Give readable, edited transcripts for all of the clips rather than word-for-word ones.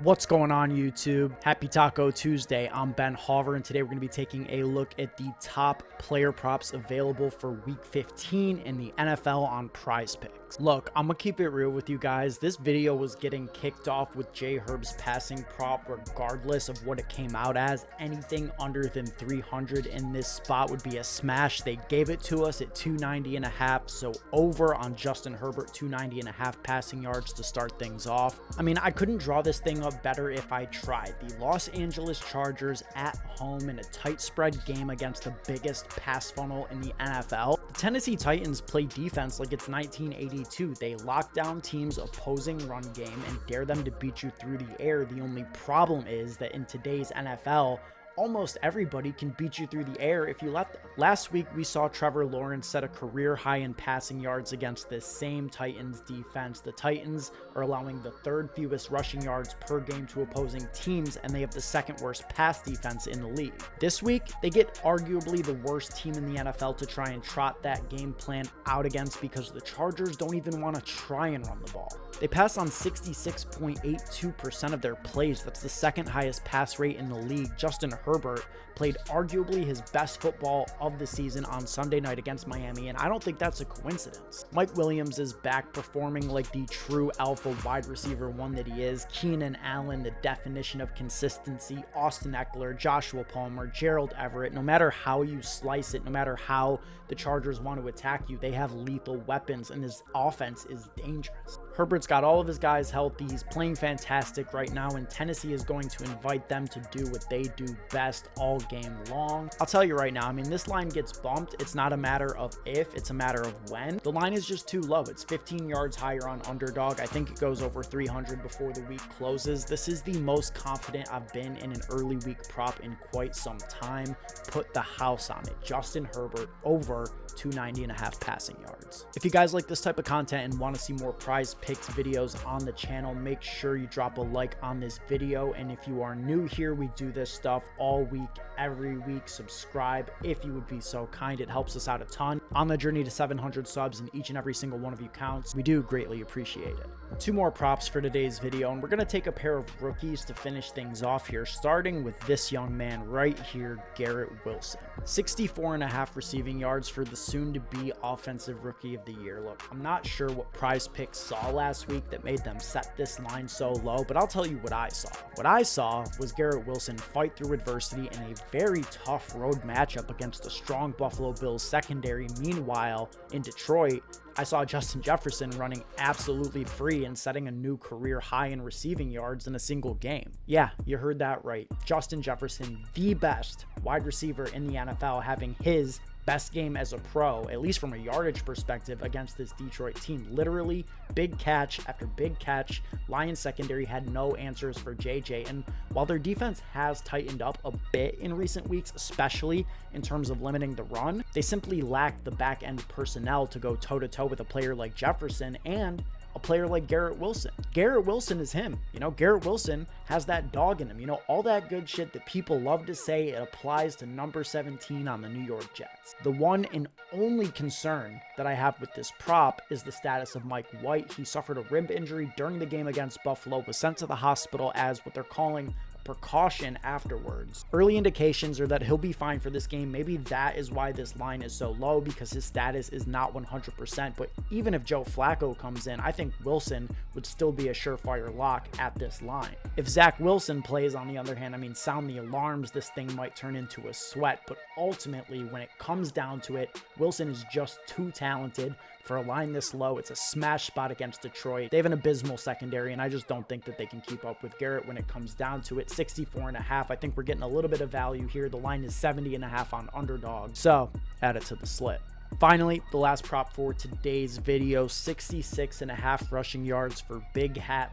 What's going on, YouTube? Happy Taco Tuesday. I'm Ben Hauver, and today we're going to be taking a look at the top player props available for Week 15 in the NFL on Prizepicks. Look, I'm going to keep it real with you guys. This video was getting kicked off with J Herb's passing prop regardless of what it came out as. Anything under than 300 in this spot would be a smash. They gave it to us at 290.5, so over on Justin Herbert, 290.5 passing yards to start things off. I mean, I couldn't draw this thing up better if I tried. The Los Angeles Chargers at home in a tight spread game against the biggest pass funnel in the NFL. The Tennessee Titans play defense like it's 1982. They lock down teams' opposing run game and dare them to beat you through the air. The only problem is that in today's NFL, almost everybody can beat you through the air if you let them. Last week, we saw Trevor Lawrence set a career high in passing yards against this same Titans defense. The Titans are allowing the third fewest rushing yards per game to opposing teams, and they have the second worst pass defense in the league. This week, they get arguably the worst team in the NFL to try and trot that game plan out against because the Chargers don't even want to try and run the ball. They pass on 66.82% of their plays. That's the second highest pass rate in the league. Justin Herbert played arguably his best football of the season on Sunday night against Miami, and I don't think that's a coincidence. Mike Williams is back performing like the true alpha wide receiver one that he is. Keenan Allen, the definition of consistency. Austin Eckler, Joshua Palmer, Gerald Everett. No matter how you slice it, no matter how the Chargers want to attack you, they have lethal weapons, and this offense is dangerous. Herbert's got all of his guys healthy. He's playing fantastic right now, and Tennessee is going to invite them to do what they do best all game long. I'll tell you right now, I mean, this line gets bumped. It's not a matter of if, it's a matter of when. The line is just too low. It's 15 yards higher on underdog. I think it goes over 300 before the week closes. This is the most confident I've been in an early week prop in quite some time. Put the house on it. Justin Herbert over 290.5 passing yards. If you guys like this type of content and want to see more Prizepicks videos on the channel, make sure you drop a like on this video. And if you are new here, we do this stuff all week, every week. Subscribe if you would be so kind. It helps us out a ton. On the journey to 700 subs, and each and every single one of you counts. We do greatly appreciate it. Two more props for today's video, and we're going to take a pair of rookies to finish things off here, starting with this young man right here, Garrett Wilson. 64.5 receiving yards for the soon-to-be offensive rookie of the year. Look, I'm not sure what Prizepicks saw last week that made them set this line so low, but I'll tell you what I saw. What I saw was Garrett Wilson fight through adversity in a very tough road matchup against a strong Buffalo Bills secondary. Meanwhile, in Detroit, I saw Justin Jefferson running absolutely free and setting a new career high in receiving yards in a single game. Yeah, you heard that right. Justin Jefferson, the best wide receiver in the NFL, having his best game as a pro, at least from a yardage perspective, against this Detroit team. Literally big catch after big catch. Lions secondary had no answers for JJ, and while their defense has tightened up a bit in recent weeks, especially in terms of limiting the run, they simply lack the back end personnel to go toe to toe with a player like Jefferson and a player like Garrett Wilson. Garrett Wilson is him. You know, Garrett Wilson has that dog in him. You know, all that good shit that people love to say, it applies to number 17 on the New York Jets. The one and only concern that I have with this prop is the status of Mike White. He suffered a rib injury during the game against Buffalo, was sent to the hospital as what they're calling precaution afterwards. Early indications are that he'll be fine for this game. Maybe that is why this line is so low, because his status is not 100%. But even if Joe Flacco comes in, I think Wilson would still be a surefire lock at this line. If Zach Wilson plays, on the other hand, I mean, sound the alarms. This thing might turn into a sweat. But ultimately, when it comes down to it, Wilson is just too talented for a line this low. It's a smash spot against Detroit. They have an abysmal secondary, and I just don't think that they can keep up with Garrett when it comes down to it. 64.5. I think we're getting a little bit of value here. The line is 70.5 on underdog, so add it to the slip. Finally, the last prop for today's video, 66.5 rushing yards for Big Hat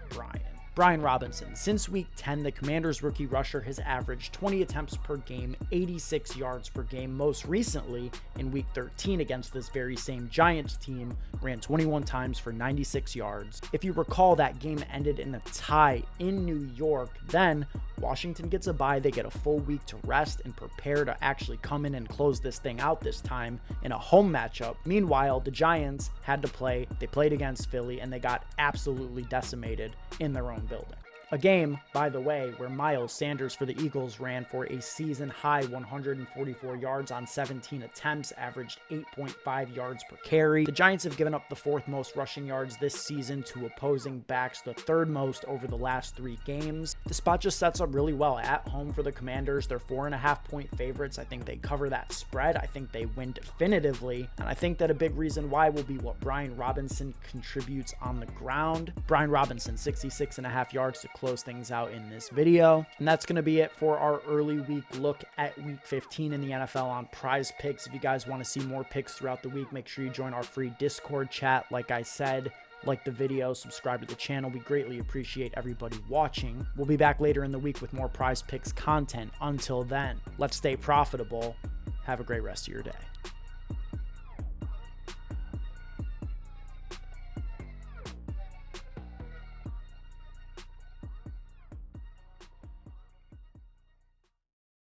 Brian Robinson. Since week 10, the Commanders rookie rusher has averaged 20 attempts per game, 86 yards per game. Most recently, in week 13 against this very same Giants team, ran 21 times for 96 yards. If you recall, that game ended in a tie in New York. Then Washington gets a bye. They get a full week to rest and prepare to actually come in and close this thing out, this time in a home matchup. Meanwhile, the Giants had to play. They played against Philly, and they got absolutely decimated in their own building. A game, by the way, where Miles Sanders for the Eagles ran for a season-high 144 yards on 17 attempts, averaged 8.5 yards per carry. The Giants have given up the 4th most rushing yards this season to opposing backs, the 3rd most over the last 3 games. The spot just sets up really well at home for the Commanders. They're 4.5-point favorites. I think they cover that spread. I think they win definitively. And I think that a big reason why will be what Brian Robinson contributes on the ground. Brian Robinson, 66.5 yards to close things out in this video. And that's going to be it for our early week look at week 15 in the NFL on Prizepicks. If you guys want to see more picks throughout the week, make sure you join our free Discord chat. Like I said, like the video, subscribe to the channel. We greatly appreciate everybody watching. We'll be back later in the week with more Prizepicks content. Until then, let's stay profitable. Have a great rest of your day.